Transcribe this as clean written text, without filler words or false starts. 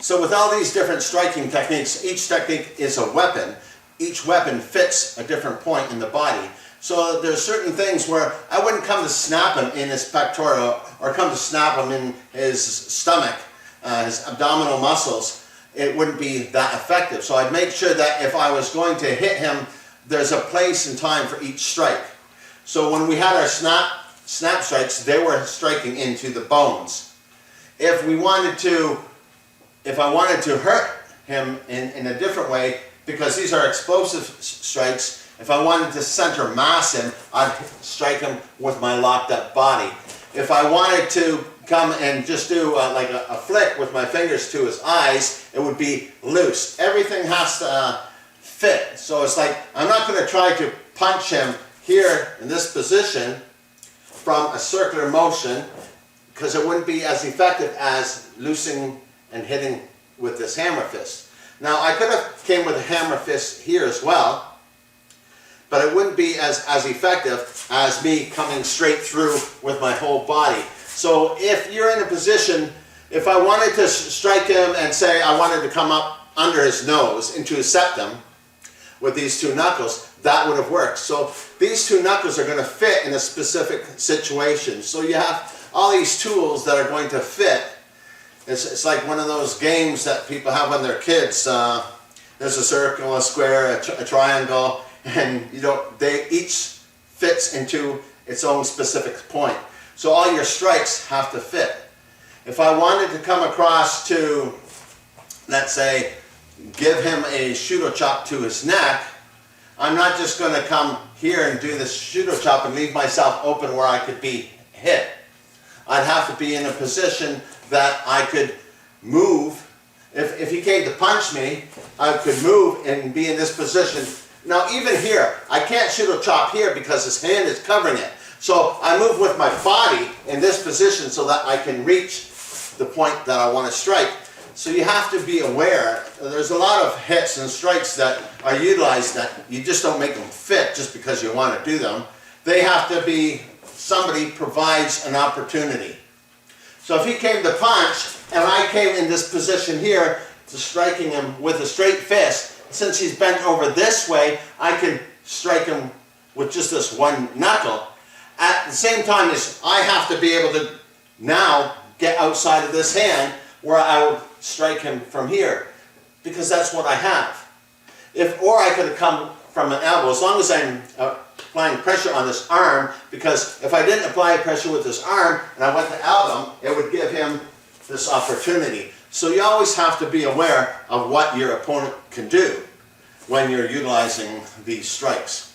So with all these different striking techniques, each technique is a weapon. Each weapon fits a different point in the body. So there's certain things where I wouldn't come to snap him in his pectoral or come to snap him in his stomach, his abdominal muscles. It wouldn't be that effective. So I'd make sure that if I was going to hit him, there's a place and time for each strike. So when we had our snap strikes, they were striking into the bones. If I wanted to hurt him in a different way, because these are explosive strikes, if I wanted to center mass him, I'd strike him with my locked up body. If I wanted to come and just do like a flick with my fingers to his eyes, it would be loose. Everything has to fit. So it's like, I'm not going to try to punch him here in this position from a circular motion, because it wouldn't be as effective as loosing and hitting with this hammer fist. Now I could have came with a hammer fist here as well, but it wouldn't be as effective as me coming straight through with my whole body. So if you're in a position, if I wanted to strike him and say I wanted to come up under his nose into his septum with these two knuckles, that would have worked. So these two knuckles are going to fit in a specific situation. So you have all these tools that are going to fit. It's like one of those games that people have when they're kids. There's a circle, a square, a triangle, and they each fits into its own specific point. So all your strikes have to fit. If I wanted to come across to, let's say, give him a shudo chop to his neck, I'm not just going to come here and do this shudo chop and leave myself open where I could be hit. I'd have to be in a position that I could move. If he came to punch me, I could move and be in this position. Now even here, I can't shudo chop here because his hand is covering it. So I move with my body in this position so that I can reach the point that I want to strike. So you have to be aware. There's a lot of hits and strikes that are utilized that you just don't make them fit just because you want to do them. They have to be, somebody provides an opportunity. So if he came to punch and I came in this position here to striking him with a straight fist, since he's bent over this way, I can strike him with just this one knuckle. At the same time as I have to be able to now get outside of this hand where I would strike him from here, because that's what I have. Or I could have come from an elbow, as long as I'm applying pressure on this arm, because if I didn't apply pressure with this arm and I went to elbow him, it would give him this opportunity. So you always have to be aware of what your opponent can do when you're utilizing these strikes.